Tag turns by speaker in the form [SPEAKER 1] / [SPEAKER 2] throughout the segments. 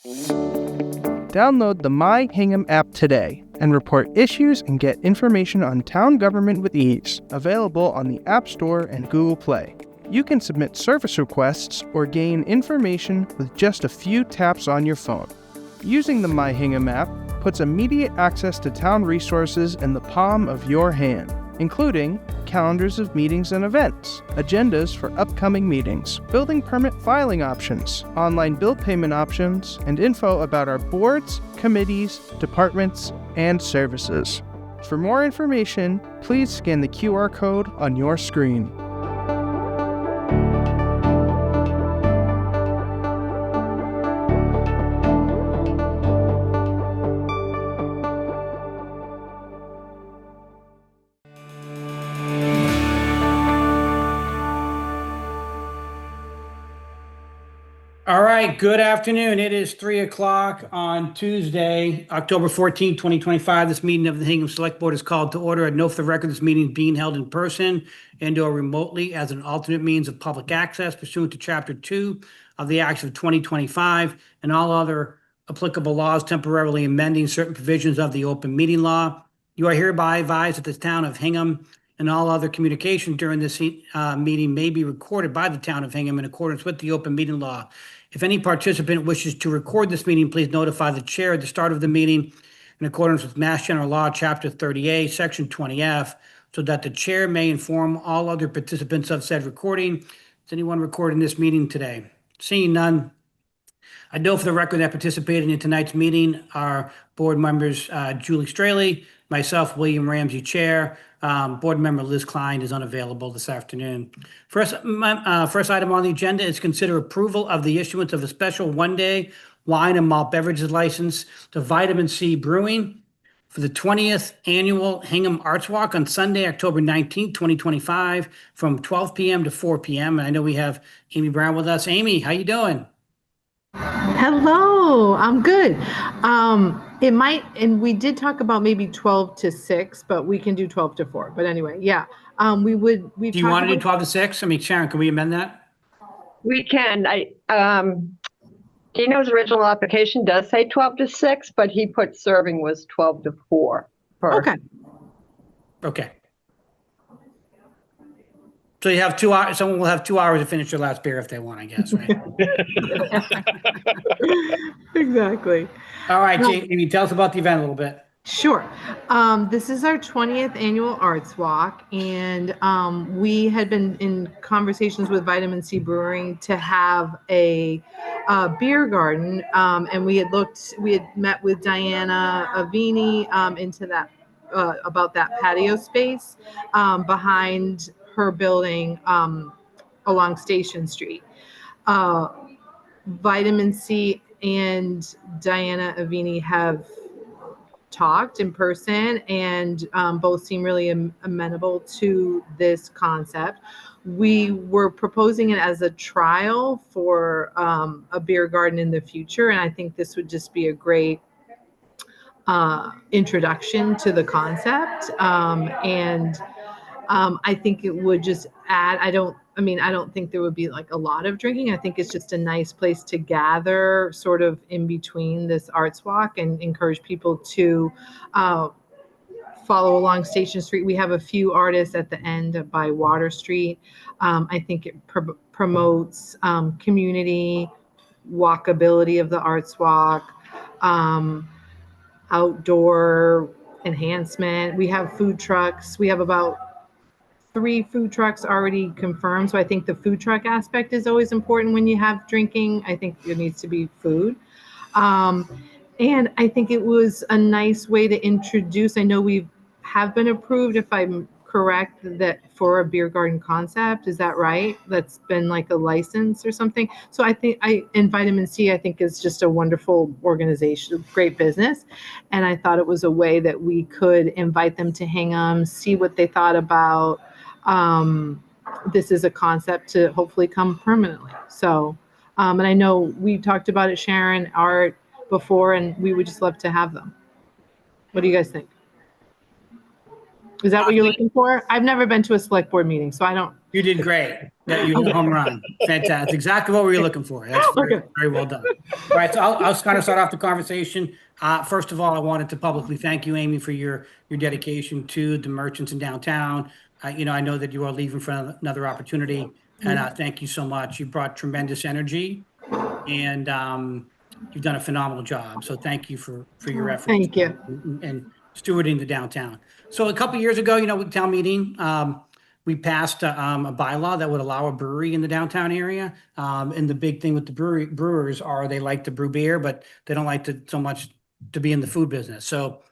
[SPEAKER 1] Download the My Hingham app today and report issues and get information on town government with ease. Available on the App Store and Google Play. You can submit service requests or gain information with just a few taps on your phone. Using the My Hingham app puts immediate access to town resources in the palm of your hand, including calendars of meetings and events, agendas for upcoming meetings, building permit filing options, online bill payment options, and info about our boards, committees, departments, and services. For more information, please scan the QR code on your screen.
[SPEAKER 2] All right, good afternoon. It is 3 o'clock on Tuesday, October 14, 2025. This meeting of the Hingham Select Board is called to order. I note for the record this meeting is being held in person and or remotely as an alternate means of public access pursuant to Chapter 2 of the Acts of 2025 and all other applicable laws temporarily amending certain provisions of the open meeting law. You are hereby advised that the town of Hingham and all other communication during this meeting may be recorded by the town of Hingham in accordance with the open meeting law. If any participant wishes to record this meeting, please notify the chair at the start of the meeting in accordance with Mass General Law, Chapter 38, Section 20F, so that the chair may inform all other participants of said recording. Is anyone recording this meeting today? Seeing none. I know for the record that participating in tonight's meeting are board members Julie Straley, myself, William Ramsey, Chair. Board member Liz Klein is unavailable this afternoon. First item on the agenda is consider approval of the issuance of a special one-day wine and malt beverages license to Vitamin C Brewing for the 20th annual Hingham Arts Walk on Sunday, October 19th, 2025, from 12 p.m. to 4 p.m. And I know we have Amy Brown with us. Amy, how you doing?
[SPEAKER 3] Hello, I'm good. It might, and we did talk about maybe 12 to 6, but we can do 12 to 4. But anyway, yeah,
[SPEAKER 2] Do you want to do 12 to 6? I mean, Sharon, can we amend that?
[SPEAKER 4] We can. Dino's original application does say 12 to 6, but he put serving was 12 to 4.
[SPEAKER 3] Okay.
[SPEAKER 2] So you have 2 hours. Someone will have 2 hours to finish their last beer if they want, I guess, right?
[SPEAKER 3] Exactly.
[SPEAKER 2] All right, Jamie, tell us about the event a little bit.
[SPEAKER 3] Sure. This is our 20th annual Arts Walk, and we had been in conversations with Vitamin C Brewing to have a beer garden, and we had met with Diana Avini into that about that patio space behind her building along Station Street. Vitamin C and Diana Avini have talked in person and both seem really amenable to this concept. We were proposing it as a trial for a beer garden in the future, and I think this would just be a great introduction to the concept. I think it would just add, I don't think there would be like a lot of drinking. I think it's just a nice place to gather sort of in between this arts walk and encourage people to follow along Station Street. We have a few artists at the end by Water Street. I think it promotes community walkability of the arts walk, outdoor enhancement. We have food trucks. We have about 3 food trucks already confirmed. So I think the food truck aspect is always important when you have drinking. I think there needs to be food. And I think it was a nice way to introduce, I know we have been approved, if I'm correct, that for a beer garden concept, is that right? That's been like a license or something. So I think and Vitamin C, I think is just a wonderful organization, great business. And I thought it was a way that we could invite them to Hingham, see what they thought about this is a concept to hopefully come permanently. So, and I know we talked about it, Sharon, Art, before, and we would just love to have them. What do you guys think? Is that what you're looking for? I've never been to a select board meeting, so I don't
[SPEAKER 2] You did great. That you hit a home run. Fantastic. Exactly what we were looking for. That's very, very well done. All right, so I'll kind of start off the conversation. First of all, I wanted to publicly thank you, Amy, for your dedication to the merchants in downtown. I know that you are leaving for another opportunity, and thank you so much. You brought tremendous energy, and you've done a phenomenal job. So thank you for your efforts.
[SPEAKER 3] Thank you.
[SPEAKER 2] And stewarding the downtown. So a couple of years ago, with town meeting, we passed a bylaw that would allow a brewery in the downtown area. And the big thing with the brewers are they like to brew beer, but they don't like to so much to be in the food business. So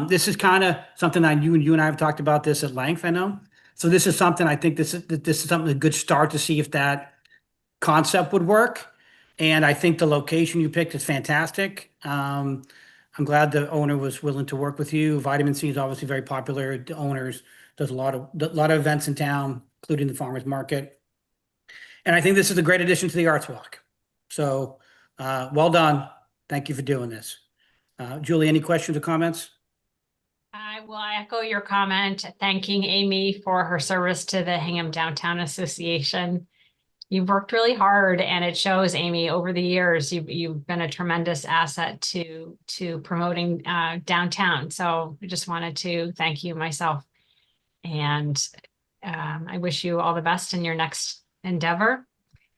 [SPEAKER 2] this is kind of something that you and I have talked about this at length, I know. So this is something I think this is something a good start to see if that concept would work. And I think the location you picked is fantastic. I'm glad the owner was willing to work with you. Vitamin C is obviously very popular. The owners does a lot of events in town, including the farmers market. And I think this is a great addition to the Arts Walk. So well done. Thank you for doing this. Julie, any questions or comments?
[SPEAKER 5] I will echo your comment, thanking Amy for her service to the Hingham Downtown Association. You've worked really hard, and it shows, Amy, over the years. You've been a tremendous asset to promoting downtown. So I just wanted to thank you myself, and I wish you all the best in your next endeavor.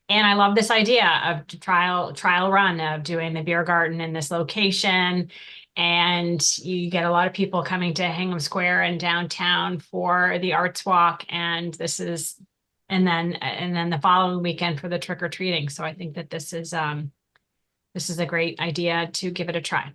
[SPEAKER 5] And I love this idea of trial run of doing the beer garden in this location. And you get a lot of people coming to Hingham Square and downtown for the Arts Walk. And and then the following weekend for the trick or treating. So I think that this is a great idea to give it a try.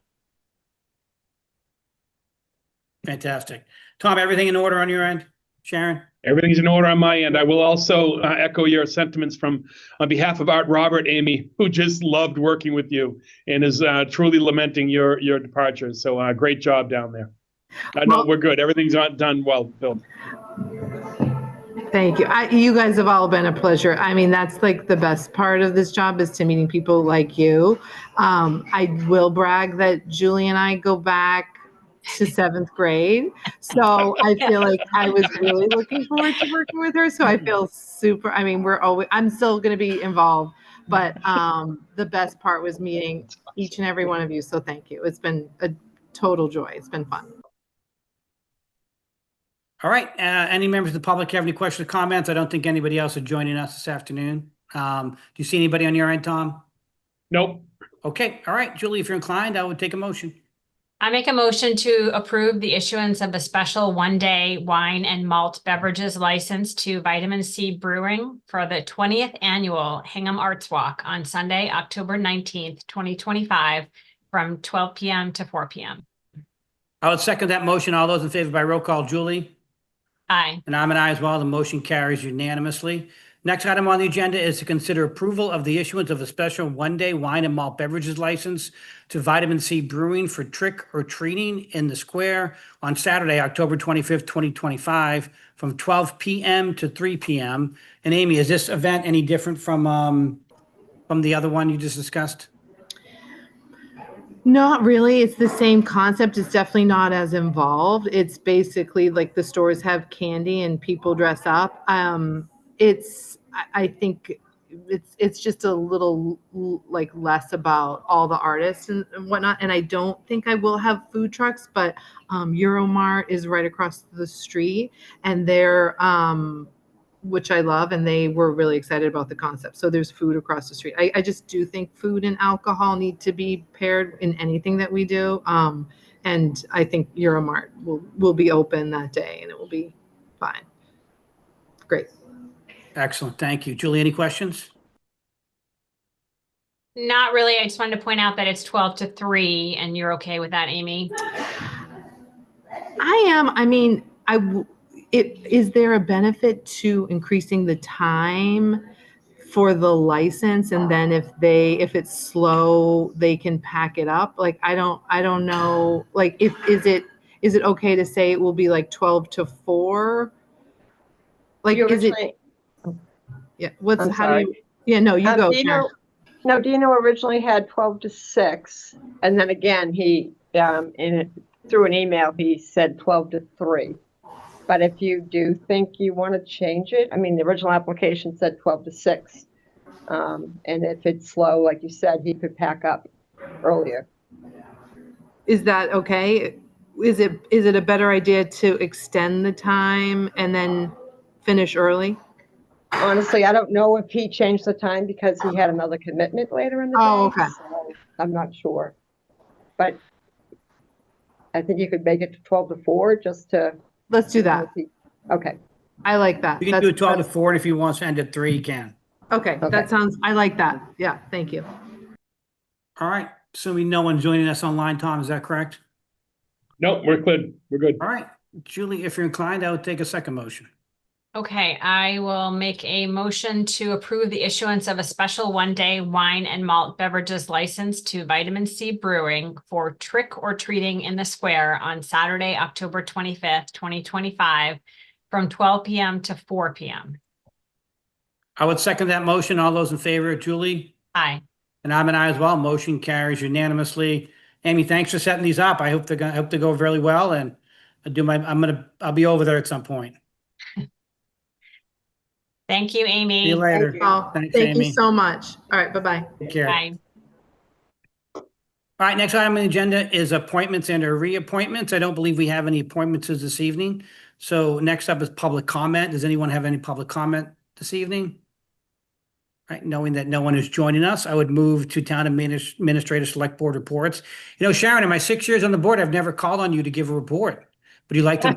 [SPEAKER 2] Fantastic. Tom, everything in order on your end? Sharon?
[SPEAKER 6] Everything's in order on my end. I will also echo your sentiments on behalf of Art Robert, Amy, who just loved working with you and is truly lamenting your departure. So great job down there. No, we're good. Everything's done well, Bill.
[SPEAKER 3] Thank you. You guys have all been a pleasure. I mean, that's like the best part of this job is to meeting people like you. I will brag that Julie and I go back to 7th grade. So I feel like I was really looking forward to working with her. So I feel I'm still going to be involved, but the best part was meeting each and every one of you. So thank you. It's been a total joy. It's been fun.
[SPEAKER 2] All right. Any members of the public have any questions or comments? I don't think anybody else is joining us this afternoon. Do you see anybody on your end, Tom?
[SPEAKER 6] Nope.
[SPEAKER 2] Okay. All right. Julie, if you're inclined, I would take a motion.
[SPEAKER 5] I make a motion to approve the issuance of a special one-day wine and malt beverages license to Vitamin C Brewing for the 20th annual Hingham Arts Walk on Sunday, October 19th, 2025, from 12 p.m. to 4 p.m.
[SPEAKER 2] I would second that motion. All those in favor by roll call, Julie?
[SPEAKER 5] Aye.
[SPEAKER 2] And I'm an aye as well. The motion carries unanimously. Next item on the agenda is to consider approval of the issuance of a special one-day wine and malt beverages license to Vitamin C Brewing for trick or treating in the square on Saturday, October 25th, 2025, from 12 p.m. to 3 p.m. And Amy, is this event any different from the other one you just discussed?
[SPEAKER 3] Not really. It's the same concept. It's definitely not as involved. It's basically like the stores have candy and people dress up. I think it's just a little like less about all the artists and whatnot. And I don't think I will have food trucks, but Euromart is right across the street, and they're which I love, and they were really excited about the concept. So there's food across the street. I just do think food and alcohol need to be paired in anything that we do. And I think Euromart will be open that day, and it will be fine. Great.
[SPEAKER 2] Excellent. Thank you. Julie, any questions?
[SPEAKER 5] Not really. I just wanted to point out that it's 12 to 3, and you're okay with that, Amy?
[SPEAKER 3] I am. I mean, is there a benefit to increasing the time for the license, and then if it's slow, they can pack it up? Like, I don't know. Like, is it okay to say it will be like 12 to 4? Like, is it? Yeah. No, you go.
[SPEAKER 4] Dino originally had 12 to 6, and then again he through an email he said 12 to 3. But if you do think you want to change it, I mean, the original application said 12 to 6. And if it's slow, like you said, he could pack up earlier.
[SPEAKER 3] Is that okay? Is it a better idea to extend the time and then finish early?
[SPEAKER 4] Honestly, I don't know if he changed the time because he had another commitment later in the day.
[SPEAKER 3] Oh, okay.
[SPEAKER 4] So I'm not sure. But I think you could make it to 12 to 4 just to.
[SPEAKER 3] Let's do that.
[SPEAKER 4] Okay.
[SPEAKER 3] I like that.
[SPEAKER 2] You can do it 12 to 4, and if you want to end at 3, you can.
[SPEAKER 3] Okay,
[SPEAKER 4] Okay.
[SPEAKER 3] that sounds, I like that. Yeah, thank you.
[SPEAKER 2] All right. Assuming no one joining us online, Tom, is that correct?
[SPEAKER 6] No, we're good. We're good.
[SPEAKER 2] All right. Julie, if you're inclined, I would take a second motion.
[SPEAKER 5] Okay, I will make a motion to approve the issuance of a special one-day wine and malt beverages license to Vitamin C Brewing for trick or treating in the square on Saturday, October 25th, 2025, from 12 p.m. to 4 p.m.
[SPEAKER 2] I would second that motion. All those in favor, Julie?
[SPEAKER 5] Aye.
[SPEAKER 2] And I'm an aye as well. Motion carries unanimously. Amy, thanks for setting these up. I hope they're gonna go really well, and I'll be over there at some point.
[SPEAKER 5] Thank you, Amy.
[SPEAKER 2] See you later.
[SPEAKER 3] Oh,
[SPEAKER 2] Thanks,
[SPEAKER 3] thank you
[SPEAKER 2] Amy.
[SPEAKER 3] so much. All right, bye-bye.
[SPEAKER 2] Take care.
[SPEAKER 5] Bye.
[SPEAKER 2] All right, next item on the agenda is appointments and or reappointments. I don't believe we have any appointments this evening. So next up is public comment. Does anyone have any public comment this evening? All right, knowing that no one is joining us, I would move to Town Administrator Select Board reports. You know, Sharon, in my 6 years on the board, I've never called on you to give a report. Would you like to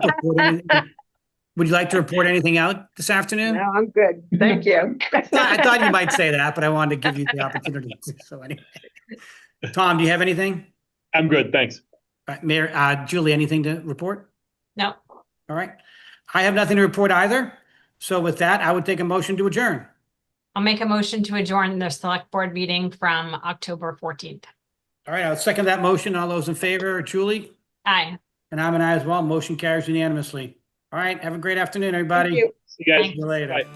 [SPEAKER 2] report anything out this afternoon?
[SPEAKER 4] No, I'm good. Thank you.
[SPEAKER 2] I thought you might say that, but I wanted to give you the opportunity. So anyway, Tom, do you have anything?
[SPEAKER 6] I'm good. Thanks.
[SPEAKER 2] All right, Mayor, Julie, anything to report?
[SPEAKER 5] No.
[SPEAKER 2] All right. I have nothing to report either. So with that, I would take a motion to adjourn.
[SPEAKER 5] I'll make a motion to adjourn the select board meeting from October 14th.
[SPEAKER 2] All right, I'll second that motion. All those in favor, Julie?
[SPEAKER 5] Aye.
[SPEAKER 2] And I'm an aye as well. Motion carries unanimously. All right, have a great afternoon, everybody.
[SPEAKER 4] Thank you.
[SPEAKER 6] See you guys.
[SPEAKER 5] Thanks.
[SPEAKER 2] See you later.
[SPEAKER 6] Bye.